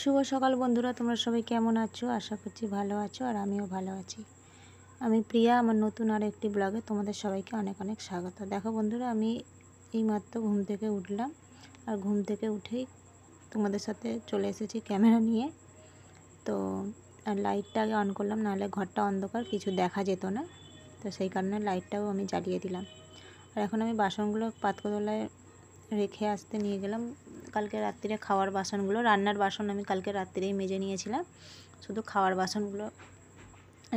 শুভ সকাল বন্ধুরা, তোমরা সবাই কেমন আছো? আশা করছি ভালো আছো আর আমিও ভালো আছি। আমি প্রিয়া, আমার নতুন আর একটি ব্লগে তোমাদের সবাইকে অনেক অনেক স্বাগত। দেখো বন্ধুরা, আমি এইমাত্র ঘুম থেকে উঠলাম আর ঘুম থেকে উঠেই তোমাদের সাথে চলে এসেছি ক্যামেরা নিয়ে। তো আর লাইটটা আগে অন করলাম, নাহলে ঘরটা অন্ধকার, কিছু দেখা যেত না। তো সেই কারণে লাইটটাও আমি জ্বালিয়ে দিলাম। আর এখন আমি বাসনগুলো পাতকতলায় রেখে আসতে নিয়ে গেলাম। কালকে রাত্রিরে খাওয়ার বাসনগুলো, রান্নার বাসন আমি কালকে রাত্রিরেই মেজে নিয়েছিলাম, শুধু খাওয়ার বাসনগুলো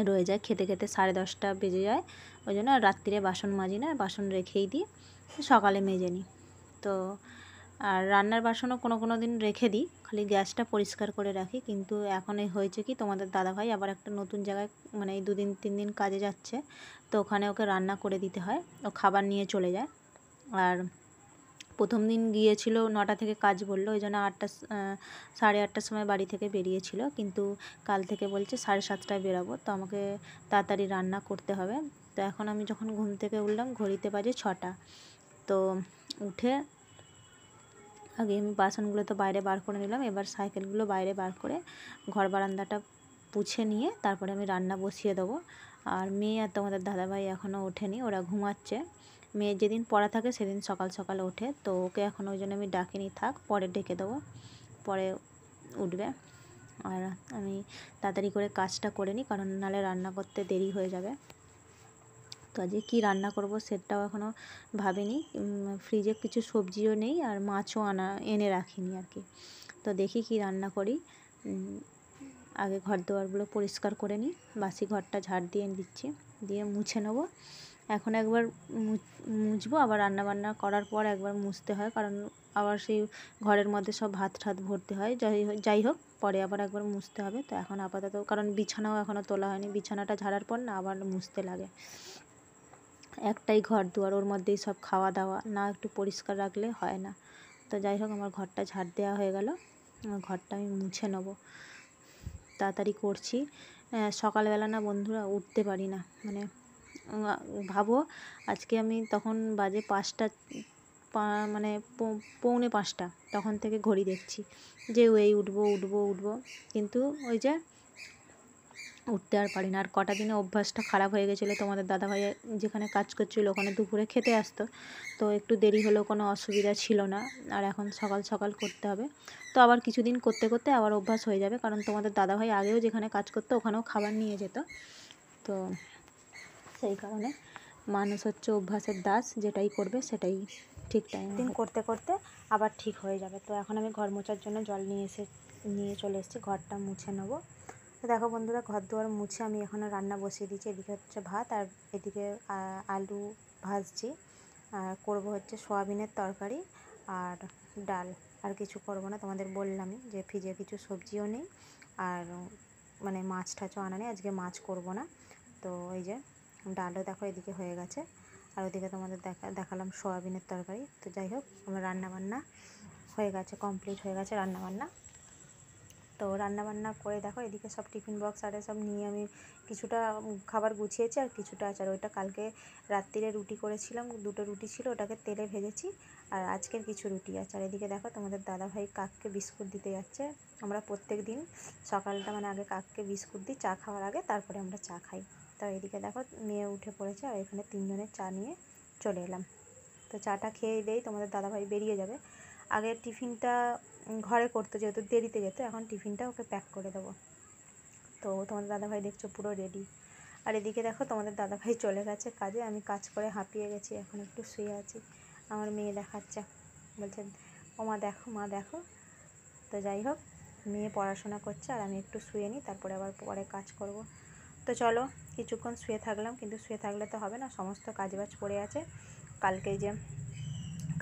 রয়ে যায়। খেতে খেতে 10:30 বেজে যায়, ওই জন্য আর রাত্রিরে বাসন মাজি না, বাসন রেখেই দিই, সকালে মেজে নিই। তো আর রান্নার বাসনও কোনো দিন রেখে দিই, খালি গ্যাসটা পরিষ্কার করে রাখি। কিন্তু এখন এই হয়েছে কি, তোমাদের দাদাভাই আবার একটা নতুন জায়গায়, মানে এই 2-3 দিন কাজে যাচ্ছে, তো ওখানে ওকে রান্না করে দিতে হয়, ও খাবার নিয়ে চলে যায়। আর প্রথম দিন গিয়েছিল 9টা থেকে কাজ বললো, ওই জন্য 8:30টার সময় বাড়ি থেকে বেরিয়েছিল, কিন্তু কাল থেকে বলছে 7:30টায় বেরোবো। তো আমাকে তাড়াতাড়ি রান্না করতে হবে। তো এখন আমি যখন ঘুম থেকে উঠলাম, ঘড়িতে বাজে 6টা। তো উঠে আগে আমি বাসনগুলো তো বাইরে বার করে নিলাম, এবার সাইকেলগুলো বাইরে বার করে ঘর বারান্দাটা পুছে নিয়ে তারপরে আমি রান্না বসিয়ে দেবো। আর মেয়ে আর তোমাদের দাদাভাই এখনও ওঠেনি, ওরা ঘুমাচ্ছে। মেয়ের যেদিন পড়া থাকে সেদিন সকাল সকাল ওঠে, তো ওকে এখন ওই জন্য আমি ডাকিনি, থাক পরে ডেকে দেবো, পরে উঠবে। আর আমি তাড়াতাড়ি করে কাজটা করে নিই, কারণ নাহলে রান্না করতে দেরি হয়ে যাবে। তো আজকে কী রান্না করব সেটাও এখনও ভাবিনি। ফ্রিজে কিছু সবজিও নেই আর মাছও এনে রাখিনি আর কি। তো দেখি কি রান্না করি। আগে ঘর দুয়ারগুলো পরিষ্কার করে নিই, বাসি ঘরটা ঝাড় দিয়ে দিচ্ছি, দিয়ে মুছে নেব। এখন একবার মুছবো, আবার রান্নাবান্না করার পর একবার মুছতে হয়, কারণ আবার সেই ঘরের মধ্যে সব ভাত ঠাত ভরতে হয়। যাই হোক, পরে আবার একবার মুছতে হবে। তো এখন আপাতত, কারণ বিছানাও এখনও তোলা হয়নি, বিছানাটা ঝাড়ার পর না আবার মুছতে লাগে। একটাই ঘর দুয়ার, ওর মধ্যেই সব খাওয়া দাওয়া, না একটু পরিষ্কার রাখলে হয় না। তো যাই হোক, আমার ঘরটা ঝাড় দেওয়া হয়ে গেল, ঘরটা আমি মুছে নেব, তাড়াতাড়ি করছি। সকালবেলা না বন্ধুরা উঠতে পারি না, মানে ভাবো আজকে আমি তখন বাজে 5টা, মানে 4:45, তখন থেকে ঘড়ি দেখছি যে এই উঠবো, কিন্তু ওই যে উঠতে আর পারি না। আর কটা দিনে অভ্যাসটা খারাপ হয়ে গেছিলো, তোমাদের দাদাভাই যেখানে কাজ করছিলো ওখানে দুপুরে খেতে আসতো, তো একটু দেরি হলেও কোনো অসুবিধা ছিল না। আর এখন সকাল সকাল করতে হবে, তো আবার কিছুদিন করতে করতে আবার অভ্যাস হয়ে যাবে, কারণ তোমাদের দাদাভাই আগেও যেখানে কাজ করতো ওখানেও খাবার নিয়ে যেত। তো সেই কারণে মানুষ হচ্ছে অভ্যাসের দাস, যেটাই করবে সেটাই ঠিক টাইম দিন করতে করতে আবার ঠিক হয়ে যাবে। তো এখন আমি ঘর মোছার জন্য জল নিয়ে চলে এসেছি, ঘরটা মুছে নেবো। তো দেখো বন্ধুরা, ঘর দুয়ার মুছে আমি এখনও রান্না বসিয়ে দিচ্ছি। এদিকে হচ্ছে ভাত, আর এদিকে আলু ভাজছি, আর করবো হচ্ছে সয়াবিনের তরকারি আর ডাল। আর কিছু করবো না, তোমাদের বললামই যে ফ্রিজে কিছু সবজিও নেই, আর মানে মাছ টাছও আনা নেই, আজকে মাছ করবো না। তো ওই যে ডালও দেখো এদিকে হয়ে গেছে, আর ওদিকে তোমাদের দেখালাম সয়াবিনের তরকারি। তো যাই হোক, আমার রান্নাবান্না হয়ে গেছে, কমপ্লিট হয়ে গেছে রান্নাবান্না। তো রান্নাবান্না করে দেখো এদিকে সব টিফিন বক্স আরে সব নিয়ে আমি কিছুটা খাবার গুছিয়েছি, আর কিছুটা আছে। আর ওইটা কালকে রাত্রিরে রুটি করেছিলাম, 2টো রুটি ছিল, ওটাকে তেলে ভেজেছি, আর আজকের কিছু রুটি আছে। আর এদিকে দেখো তোমাদের দাদাভাই কাককে বিস্কুট দিতে যাচ্ছে। আমরা প্রত্যেক দিন সকালটা মানে আগে কাককে বিস্কুট দিই চা খাওয়ার আগে, তারপরে আমরা চা খাই। তো এদিকে দেখো মেয়ে উঠে পড়েছে, আর এখানে 3জনের চা নিয়ে চলে এলাম। তো চাটা খেয়ে দেই, তোমাদের দাদাভাই বেরিয়ে যাবে। আগে টিফিনটা ঘরে করতো, যেহেতু দেরিতে যেত, এখন টিফিনটা ওকে প্যাক করে দেবো। তো তোমাদের দাদাভাই দেখছো পুরো রেডি। আর এদিকে দেখো তোমাদের দাদাভাই চলে গেছে কাজে, আমি কাজ করে হাঁপিয়ে গেছি, এখন একটু শুয়ে আছি। আমার মেয়ে দেখাচ্ছে, বলছে ও মা দেখো। তো যাই হোক, মেয়ে পড়াশোনা করছে আর আমি একটু শুয়ে নিই, তারপরে আবার পরে কাজ করব। তো চলো কিছুক্ষণ শুয়ে থাকলাম, কিন্তু শুয়ে থাকলে তো হবে না, সমস্ত কাজবাজ পড়ে আছে।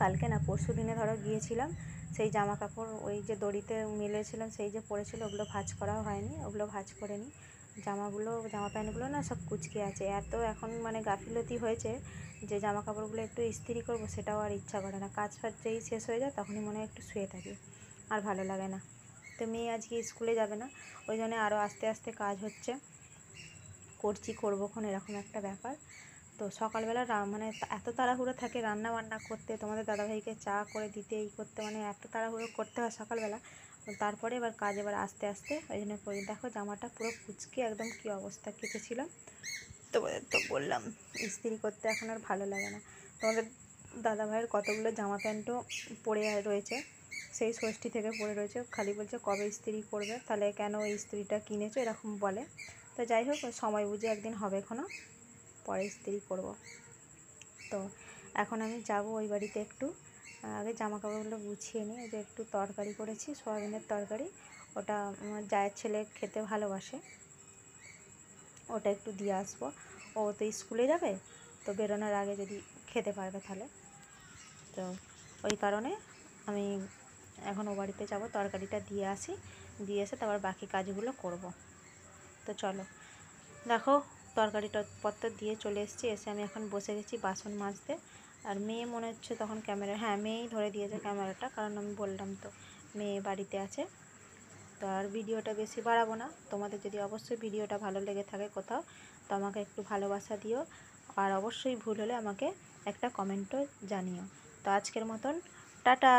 কালকে না পরশু দিনে ধরো গিয়েছিলাম, সেই জামা কাপড় ওই যে দড়িতে মেলেছিলাম, সেই যে পড়েছিল, ওগুলো ভাঁজ করাও হয়নি, ওগুলো ভাঁজ করে নিই। জামা প্যান্টগুলো না সব কুঁচকে আছে, এত এখন মানে গাফিলতি হয়েছে যে জামা কাপড়গুলো একটু ইস্ত্রি করবো সেটাও আর ইচ্ছা করে না। কাজ ফাজ যেই শেষ হয়ে যায় তখনই মনে হয় একটু শুয়ে থাকি, আর ভালো লাগে না। তো মেয়ে আজকে স্কুলে যাবে না, ওই জন্য আরও আস্তে আস্তে কাজ হচ্ছে, করবোক্ষণ এরকম একটা ব্যাপার। তো সকালবেলা মানে এত তাড়াহুড়ো থাকে রান্না বান্না করতে, তোমাদের দাদাভাইকে চা করে দিতে, এই করতে, মানে এত তাড়াহুড়ো করতে হয় সকালবেলা, তারপরে এবার কাজ এবার আস্তে আস্তে ওই জন্য করি। দেখো জামাটা পুরো কুচকে একদম কী অবস্থা কেটেছিলাম, তোমাদের তো বললাম ইস্ত্রি করতে এখন আর ভালো লাগে না। তোমাদের দাদাভাইয়ের কতগুলো জামা প্যান্টও পরে রয়েছে, সেই ষষ্ঠী থেকে পরে রয়েছে, খালি বলছে কবে ইস্ত্রি করবে, তাহলে কেন ওই ইস্ত্রিটা কিনেছো এরকম বলে। তো যাই হোক সময় বুঝে একদিন হবে, এখনও পরে ইস্ত্রি করব। তো এখন আমি যাব ওই বাড়িতে, একটু আগে জামা কাপড়গুলো গুছিয়ে নিই। যে একটু তরকারি করেছি, সয়াবিনের তরকারি, ওটা আমার জায়ের ছেলে খেতে ভালোবাসে, ওটা একটু দিয়ে আসবো। ও তো স্কুলে যাবে, তো বেরোনোর আগে যদি খেতে পারবে তাহলে। তো ওই কারণে আমি এখন ও বাড়িতে যাব, তরকারিটা দিয়ে আসি, দিয়ে এসে তারপর বাকি কাজগুলো করব। তো চলো, দেখো তরকারিটা পত্র দিয়ে চলে এসেছি, এসে আমি এখন বসে গেছি বাসন মাজতে। আর মেয়ে মনে হচ্ছে তখন ক্যামেরা, হ্যাঁ মেয়েই ধরে দিয়েছে ক্যামেরাটা, কারণ আমি বললাম তো মেয়ে বাড়িতে আছে। তো আর ভিডিওটা বেশি বাড়াবো না। তোমাদের যদি অবশ্যই ভিডিওটা ভালো লেগে থাকে কোথাও, তো আমাকে একটু ভালোবাসা দিও, আর অবশ্যই ভুল হলে আমাকে একটা কমেন্টও জানিও। তো আজকের মতন টাটা।